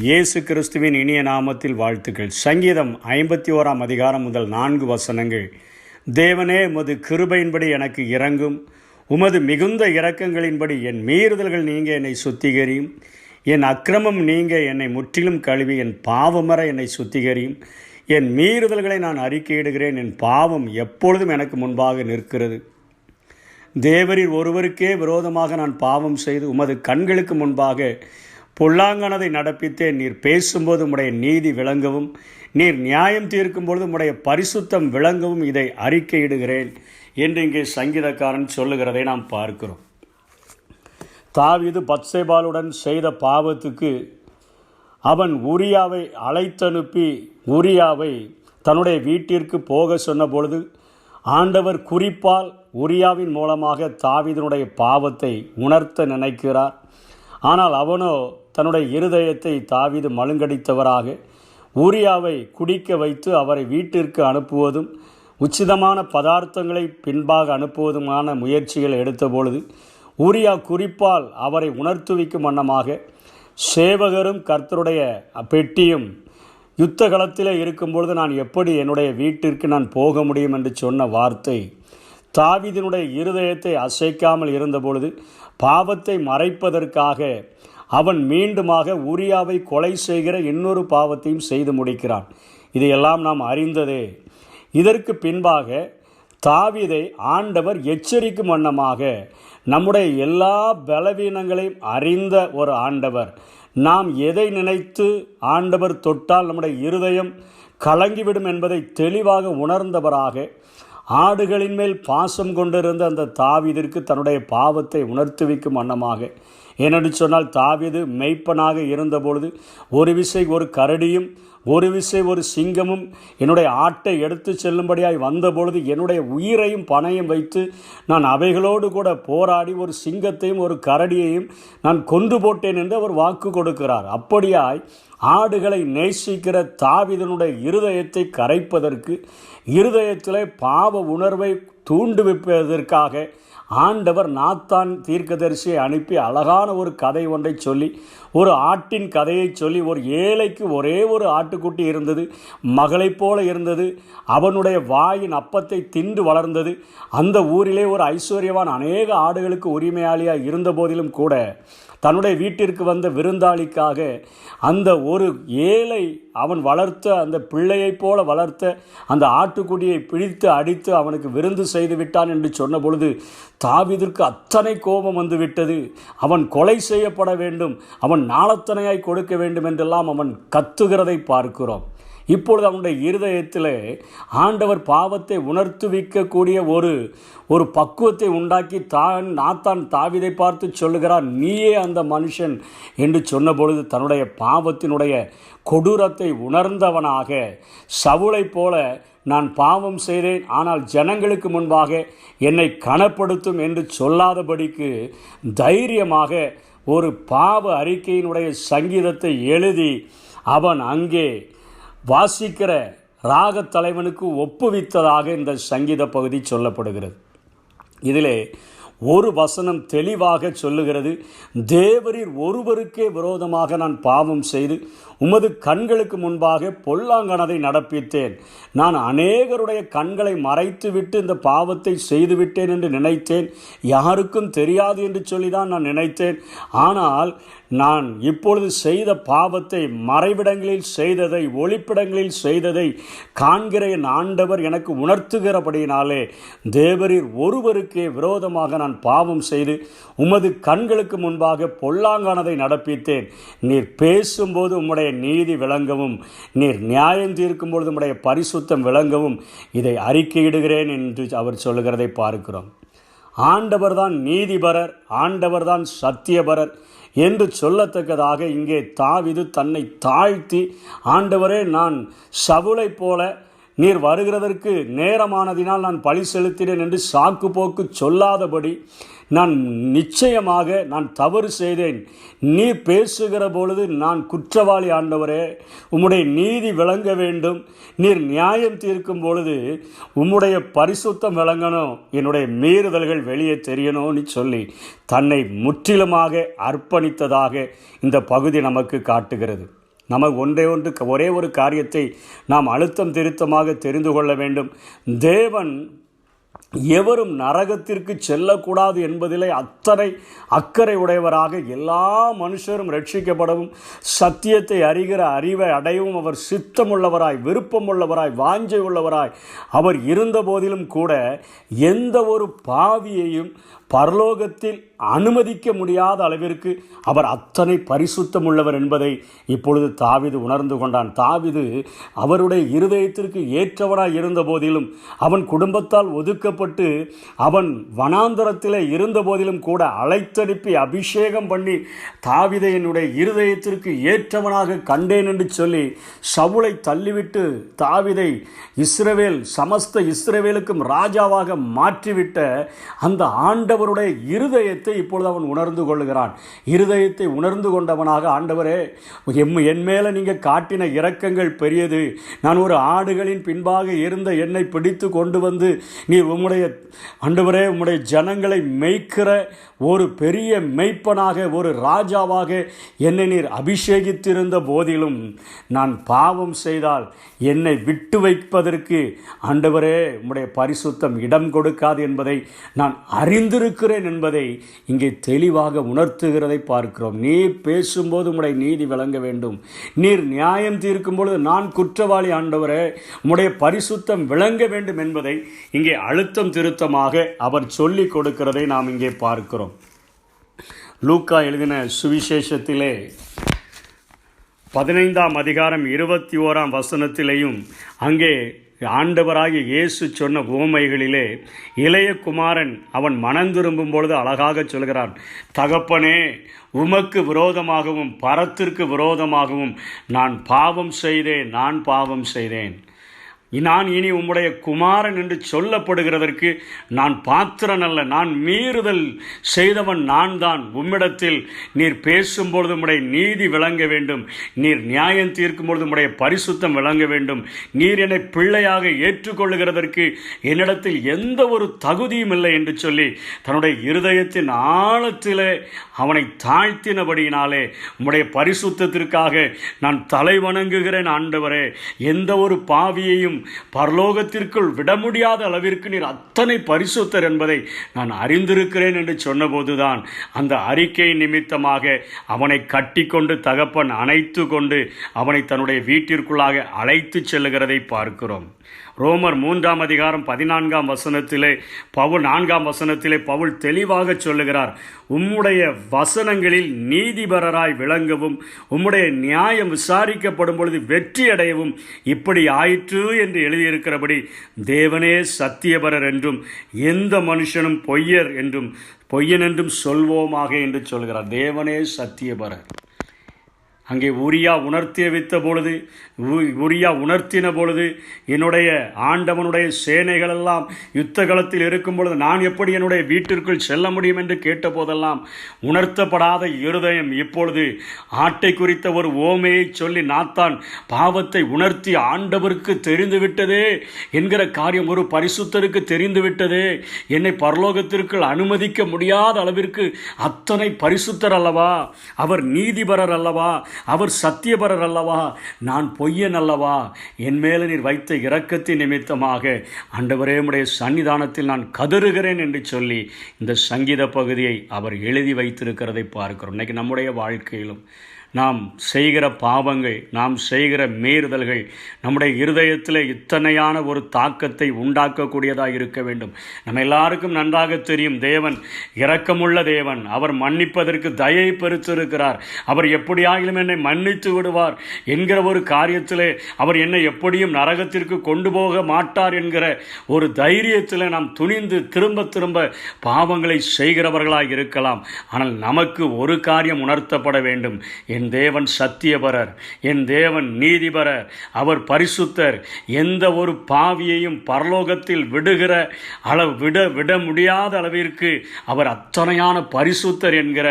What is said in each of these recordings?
இயேசு கிறிஸ்துவின் இனிய நாமத்தில் வாழ்த்துக்கள். சங்கீதம் 51 அதிகாரம் முதல் 4 வசனங்கள். தேவனே, உமது கிருபையின்படி எனக்கு இரங்கும், உமது மிகுந்த இரக்கங்களின்படி என் மீறுதல்கள் நீங்க என்னை சுத்திகரியும், என் அக்கிரமம் நீங்க என்னை முற்றிலும் கழுவி, என் பாவமற என்னை சுத்திகரியும். என் மீறுதல்களை நான் அறிக்கையிடுகிறேன், என் பாவம் எப்பொழுதும் எனக்கு முன்பாக நிற்கிறது. தேவரீர் ஒருவருக்கே விரோதமாக நான் பாவம் செய்து உமது கண்களுக்கு முன்பாக பொல்லாங்கனதை நடப்பித்தேன். நீர் பேசும்போது உம்முடைய நீதி விளங்கவும், நீர் நியாயம் தீர்க்கும்பொழுது உம்முடைய பரிசுத்தம் விளங்கவும் இதை அறிக்கையிடுகிறேன் என்று இங்கே சங்கீதக்காரன் சொல்லுகிறதை நாம் பார்க்கிறோம். தாவீது பத்சேபாளுடன் செய்த பாவத்துக்கு அவன் உரியாவை அழைத்தனுப்பி உரியாவை தன்னுடைய வீட்டிற்கு போக சொன்ன பொழுது ஆண்டவர் குறிப்பால் உரியாவின் மூலமாக தாவீதினுடைய பாவத்தை உணர்த்த நினைக்கிறார். ஆனால் அவனோ தன்னுடைய இருதயத்தை தாவீது மழுங்கடித்தவராக ஊரியாவை குடிக்க வைத்து அவரை வீட்டிற்கு அனுப்புவதும் உச்சிதமான பதார்த்தங்களை பின்பாக அனுப்புவதுமான முயற்சிகள் எடுத்தபொழுது ஊரியா குறிப்பால் அவரை உணர்த்துவிக்கும் வண்ணமாக சேவகரும் கர்த்தருடைய பெட்டியும் யுத்த களத்தில் இருக்கும்பொழுது நான் எப்படி என்னுடைய வீட்டிற்கு நான் போக முடியும் என்று சொன்ன வார்த்தை தாவீதினுடைய இருதயத்தை அசைக்காமல் இருந்தபொழுது பாவத்தை மறைப்பதற்காக அவன் மீண்டுமாக ஊரியாவை கொலை செய்கிற இன்னொரு பாவத்தையும் செய்து முடிக்கிறான். இதையெல்லாம் நாம் அறிந்ததே. இதற்கு பின்பாக தாவீதை ஆண்டவர் எச்சரிக்கும் வண்ணமாக நம்முடைய எல்லா பலவீனங்களையும் அறிந்த ஒரு ஆண்டவர், நாம் எதை நினைத்து ஆண்டவர் தொட்டால் நம்முடைய இருதயம் கலங்கிவிடும் என்பதை தெளிவாக உணர்ந்தவராக ஆடுகளின் மேல் பாசம் கொண்டிருந்த அந்த தாவீதிற்கு தன்னுடைய பாவத்தை உணர்த்துவிக்கும் வண்ணமாக, ஏனென்று சொன்னால் தாவீது மெய்ப்பனாக இருந்தபொழுது ஒரு விசை ஒரு கரடியும் ஒரு விசை ஒரு சிங்கமும் என்னுடைய ஆட்டை எடுத்து செல்லும்படியாய் வந்தபொழுது என்னுடைய உயிரையும் பணையும் வைத்து நான் அவைகளோடு கூட போராடி ஒரு சிங்கத்தையும் ஒரு கரடியையும் நான் கொன்று போட்டேன் என்று அவர் வாக்கு கொடுக்கிறார். அப்படியாய் ஆடுகளை நேசிக்கிற தாவீதினுடைய இருதயத்தை கரைப்பதற்கு, இருதயத்திலே பாவ உணர்வை தூண்டுவிப்பதற்காக ஆண்டவர் நாத்தான் தீர்க்கதரிசியை அனுப்பி அழகான ஒரு கதை ஒன்றை சொல்லி, ஒரு ஆட்டின் கதையை சொல்லி, ஒரு ஏழைக்கு ஒரே ஒரு ஆட்டுக்குட்டி இருந்தது, மகளைப் போல இருந்தது, அவனுடைய வாயின் அப்பத்தை தின்று வளர்ந்தது. அந்த ஊரிலே ஒரு ஐஸ்வர்யவான் அநேக ஆடுகளுக்கு உரிமையாளியாக இருந்த போதிலும் கூட தன்னுடைய வீட்டிற்கு வந்த விருந்தாளிக்காக அந்த ஒரு ஏழை அவன் வளர்த்த அந்த பிள்ளையைப் போல வளர்த்த அந்த ஆட்டுக்குடியை பிடித்து அடித்து அவனுக்கு விருந்து செய்து விட்டான் என்று சொன்ன பொழுது தாவீதிற்கு அத்தனை கோபம் வந்து விட்டது. அவன் கொலை செய்யப்பட வேண்டும், அவன் நாளத்தனையாய் கொடுக்க வேண்டும் என்றெல்லாம் அவன் கத்துகிறதை பார்க்கிறோம். இப்பொழுது அவனுடைய இருதயத்தில் ஆண்டவர் பாவத்தை உணர்த்துவிக்கக்கூடிய ஒரு பக்குவத்தை உண்டாக்கி நாத்தான் தாவீதை பார்த்து சொல்லுகிறார், நீயே அந்த மனுஷன் என்று சொன்ன பொழுது தன்னுடைய பாவத்தினுடைய கொடூரத்தை உணர்ந்தவனாக சவுலை போல நான் பாவம் செய்தேன், ஆனால் ஜனங்களுக்கு முன்பாக என்னை கனப்படுத்தும் என்று சொல்லாதபடிக்கு தைரியமாக ஒரு பாவ அறிக்கையினுடைய சங்கீதத்தை எழுதி அவன் அங்கே வாசிக்கிற ராகத் தலைவனுக்கு ஒப்புவித்ததாக இந்த சங்கீத பகுதி சொல்லப்படுகிறது. இதிலே ஒரு வசனம் தெளிவாக சொல்லுகிறது, தேவரீர் ஒருவருக்கே விரோதமாக நான் பாவம் செய்து உமது கண்களுக்கு முன்பாக பொல்லாங்கனதை நடப்பித்தேன். நான் அநேகருடைய கண்களை மறைத்துவிட்டு இந்த பாவத்தை செய்துவிட்டேன் என்று நினைத்தேன். யாருக்கும் தெரியாது என்று சொல்லிதான் நான் நினைத்தேன். ஆனால் நான் இப்பொழுது செய்த பாவத்தை, மறைவிடங்களில் செய்ததை, ஒளிப்பிடங்களில் செய்ததை காண்கிற என் ஆண்டவர் எனக்கு உணர்த்துகிறபடியினாலே தேவரீர் ஒருவருக்கே விரோதமாக நான் பாவம் செய்து உமது கண்களுக்கு முன்பாக பொல்லாங்கானதை நடப்பித்தேன். நீர் பேசும்போது உம்முடைய நீதி விளங்கவும், நீர் நியாயம் தீர்க்கும் பொழுது உம்முடைய பரிசுத்தம் விளங்கவும் இதை அறிக்கையிடுகிறேன் என்று அவர் சொல்லுகிறதை பார்க்கிறோம். ஆண்டவர்தான் நீதிபரர், ஆண்டவர்தான் சத்தியபரர் என்று சொல்லத்தக்கதாக இங்கே தாவீது தன்னை தாழ்த்தி, ஆண்டவரே, நான் சவுலை போல நீர் வருகிறதற்கு நேரமானதினால் நான் பழி செலுத்தினேன் என்று சாக்கு போக்கு சொல்லாதபடி, நான் நிச்சயமாக நான் தவறு செய்தேன், நீர் பேசுகிற பொழுது நான் குற்றவாளி ஆண்டவரே, உம்முடைய நீதி விளங்க வேண்டும், நீர் நியாயம் தீர்க்கும் பொழுது உம்முடைய பரிசுத்தம் விளங்கணும், என்னுடைய மீறுதல்கள் வெளியே தெரியணும்னு சொல்லி தன்னை முற்றிலுமாக அர்ப்பணித்ததாக இந்த பகுதி நமக்கு காட்டுகிறது. ஒரே ஒரு காரியத்தை நாம் அழுத்தம் திருத்தமாக தெரிந்து கொள்ள வேண்டும். தேவன் எவரும் நரகத்திற்கு செல்லக்கூடாது என்பதிலே அத்தனை அக்கறை உடையவராக எல்லா மனுஷரும் ரட்சிக்கப்படவும் சத்தியத்தை அறிகிற அறிவை அடையவும் அவர் சித்தமுள்ளவராய், விருப்பமுள்ளவராய், வாஞ்சை உள்ளவராய் அவர் இருந்த போதிலும் கூட எந்த ஒரு பாவியையும் பரலோகத்தில் அனுமதிக்க முடியாத அளவிற்கு அவர் அத்தனை பரிசுத்தம் உள்ளவர் என்பதை இப்பொழுது தாவீது உணர்ந்து கொண்டான். தாவீது அவருடைய இருதயத்திற்கு ஏற்றவனாய் இருந்த போதிலும், அவன் குடும்பத்தால் ஒதுக்கப்பட்டு அவன் வனாந்தரத்தில் இருந்த போதிலும் கூட அழைத்தனுப்பி அபிஷேகம் பண்ணி தாவீதை என்னுடைய இருதயத்திற்கு ஏற்றவனாக கண்டேன் என்று சொல்லி சவுலை தள்ளிவிட்டு தாவீதை சமஸ்த இஸ்ரவேலுக்கும் ராஜாவாக மாற்றிவிட்ட அந்த ஆண்டவருடைய இருதயத்தை இப்பொழுது அவன் உணர்ந்து கொள்கிறான். இருதயத்தை உணர்ந்து கொண்டவனாக, ஆண்டவரே, என் மேல நீங்க காட்டின இரக்கங்கள் பெரியது. நான் ஒரு ஆடுகளின் பின்பாக இருந்த என்னை பிடித்து கொண்டு வந்து நீர் ஆண்டவரே உம்முடைய ஜனங்களை மேய்க்கிற ஒரு பெரிய மேய்ப்பனாக, ஒரு ராஜாவாக என்னை நீர் அபிஷேகித்திருந்த போதிலும் நான் பாவம் செய்தால் என்னை விட்டு வைப்பதற்கு ஆண்டவரே உம்முடைய பரிசுத்தம் இடம் கொடுக்காது என்பதை நான் அறிந்திருக்கிறேன் என்பதை இங்கே தெளிவாக உணர்த்துகிறதை பார்க்கிறோம். நீர் பேசும்போது உம்முடைய நீதி விளங்க வேண்டும். நீர் நியாயம் தீர்க்கும் பொழுது நான் குற்றவாளி, ஆண்டவரே உம்முடைய பரிசுத்தம் விளங்க வேண்டும் என்பதை இங்கே அழுத்தம் திருத்தமாக அவர் சொல்லிக் கொடுக்கிறதை நாம் இங்கே பார்க்கிறோம். லூக்கா எழுதின சுவிசேஷத்திலே 15ஆம் அதிகாரம் 21ஆம் வசனத்திலேயும் அங்கே ஆண்டவராகிய இயேசு சொன்ன உவமைகளிலே இளைய குமாரன் அவன் மனம் திரும்பும் பொழுது அழகாக சொல்கிறான், தகப்பனே, உமக்கு விரோதமாகவும் பரத்திற்கு விரோதமாகவும் நான் பாவம் செய்தேன். நான் இனி உம்முடைய குமாரன் என்று சொல்லப்படுகிறதற்கு நான் பாத்திரன் அல்ல. நான் மீறுதல் செய்தவன் நான் தான். உம்மிடத்தில் நீர் பேசும்பொழுது உம்முடைய நீதி விளங்க வேண்டும். நீர் நியாயம் தீர்க்கும் பொழுது உம்முடைய பரிசுத்தம் விளங்க வேண்டும். நீர் என்னை பிள்ளையாக ஏற்றுக்கொள்ளுகிறதற்கு என்னிடத்தில் எந்த ஒரு தகுதியும் இல்லை என்று சொல்லி தன்னுடைய இருதயத்தின் ஆழத்திலே அவனை தாழ்த்தினபடியினாலே உம்முடைய பரிசுத்தத்திற்காக நான் தலை வணங்குகிறேன். ஆண்டவரே, எந்த ஒரு பாவியையும் பரலோகத்திற்குள் விட முடியாத அளவிற்கு நீர் அத்தனை பரிசுத்தர் என்பதை நான் அறிந்திருக்கிறேன் என்று சொன்னபோதுதான் அந்த அறிக்கை நிமித்தமாக அவனை கட்டி கொண்டு தகப்பன் அணைத்து கொண்டு அவனை தன்னுடைய வீட்டிற்குள்ளாக அழைத்து செல்லுகிறதை பார்க்கிறோம். ரோமர் 3ஆம் அதிகாரம் 14ஆம் வசனத்திலே 4ஆம் வசனத்திலே பவுல் தெளிவாக சொல்லுகிறார், உம்முடைய வசனங்களில் நீதிபரராய் விளங்கவும் உம்முடைய நியாயம் விசாரிக்கப்படும் பொழுது வெற்றி அடையவும் இப்படி ஆயிற்று என்று எழுதியிருக்கிறபடி தேவனே சத்தியபரர் என்றும் எந்த மனுஷனும் பொய்யன் என்றும் சொல்வோமாக என்று சொல்கிறார். தேவனே சத்தியபரர். அங்கே உரியா உணர்த்தின பொழுது என்னுடைய ஆண்டவனுடைய சேனைகளெல்லாம் யுத்த களத்தில் இருக்கும் பொழுது நான் எப்படி என்னுடைய வீட்டிற்குள் செல்ல முடியும் என்று கேட்ட போதெல்லாம் உணர்த்தப்படாத இருதயம் இப்பொழுது ஆட்டை குறித்த ஒரு ஓமையை சொல்லி நாத்தான் பாவத்தை உணர்த்தி ஆண்டவருக்கு தெரிந்துவிட்டதே என்கிற காரியம் ஒரு பரிசுத்தருக்கு தெரிந்துவிட்டதே, என்னை பரலோகத்திற்குள் அனுமதிக்க முடியாத அளவிற்கு அத்தனை பரிசுத்தர் அல்லவா, அவர் நீதிபரர் அல்லவா, அவர் சத்தியபரர் அல்லவா, நான் பொய்யன் அல்லவா, என் மேல நீர் வைத்த இரக்கத்தின் நிமித்தமாக ஆண்டவரே உம்முடைய சன்னிதானத்தில் நான் கதறுகிறேன் என்று சொல்லி இந்த சங்கீத பகுதியை அவர் எழுதி வைத்திருக்கிறதை பார்க்கிறோம். இன்னைக்கு நம்முடைய வாழ்க்கையிலும் நாம் செய்கிற பாவங்கள், நாம் செய்கிற மீறுதல்கள் நம்முடைய இருதயத்தில் இத்தனையான ஒரு தாக்கத்தை உண்டாக்கக்கூடியதாக இருக்க வேண்டும். நம்ம எல்லாருக்கும் நன்றாக தெரியும், தேவன் இரக்கமுள்ள தேவன். அவர் மன்னிப்பதற்கு தயை பெருத்திருக்கிறார். அவர் எப்படியாகிலும் என்னை மன்னித்து விடுவார் என்கிற ஒரு காரியத்திலே அவர் என்னை எப்படியும் நரகத்திற்கு கொண்டு போக மாட்டார் என்கிற ஒரு தைரியத்தில் நாம் துணிந்து திரும்ப திரும்ப பாவங்களை செய்கிறவர்களாக இருக்கலாம். ஆனால் நமக்கு ஒரு காரியம் உணர்த்தப்பட வேண்டும், என் தேவன் சத்தியபரர், என் தேவன் நீதிபரர், அவர் பரிசுத்தர். எந்த ஒரு பாவியையும் பரலோகத்தில் விட முடியாத அளவிற்கு அவர் அத்தனையான பரிசுத்தர் என்கிற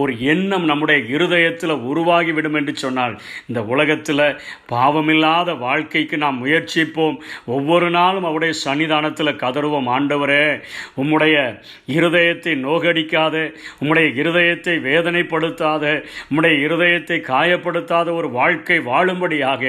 ஒரு எண்ணம் நம்முடைய இருதயத்தில் உருவாகிவிடும் என்று சொன்னால் இந்த உலகத்தில் பாவமில்லாத வாழ்க்கைக்கு நாம் முயற்சிப்போம். ஒவ்வொரு நாளும் அவருடைய சன்னிதானத்தில் கதறுவோம், ஆண்டவரே உம்முடைய இருதயத்தை நோகடிக்காத, உம்முடைய இருதயத்தை வேதனைப்படுத்தாத, உம்முடைய இருதய இருதயத்தை காயப்படுத்தாத ஒரு வாழ்க்கை வாழும்படியாக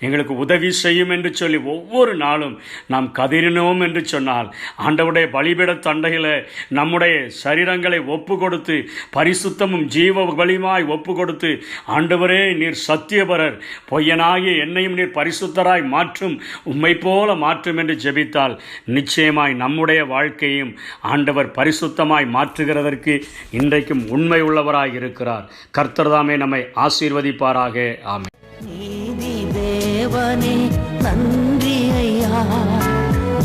எங்களுக்கு உதவி செய்யும் என்று சொல்லி ஒவ்வொரு நாளும் நாம் கதறினோம் என்று சொன்னால், ஆண்டவருடைய பலிபீட தண்டையில் நம்முடைய சரீரங்களை ஒப்பு கொடுத்து பரிசுத்தமும் ஜீவ பலியுமாய் ஒப்பு கொடுத்து, ஆண்டவரே நீர் சத்தியபரர், பொய்யனாகிய என்னையும் நீர் பரிசுத்தராய் மாற்றும், உம்மை போல மாற்றும் என்று ஜெபித்தால் நிச்சயமாய் நம்முடைய வாழ்க்கையும் ஆண்டவர் பரிசுத்தமாய் மாற்றுகிறதற்கு இன்றைக்கும் உண்மை உள்ளவராய் இருக்கிறார். கர்த்தர் தாமே நம்மை ஆசீர்வதிப்பாராக. ஆமென். நீதி தேவனே நன்றி ஐயா,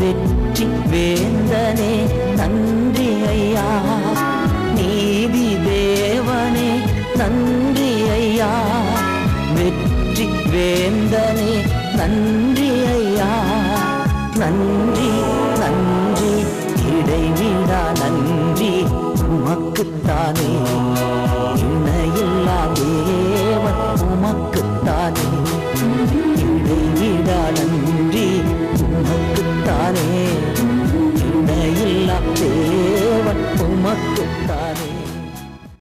வெற்றி வேந்தனே நன்றி ஐயா, நீதி தேவனே நன்றி ஐயா, வெற்றி வேந்தனே நன்றி ஐயா, நன்றி நன்றி இடைவிடா நன்றி உமக்குத்தானே.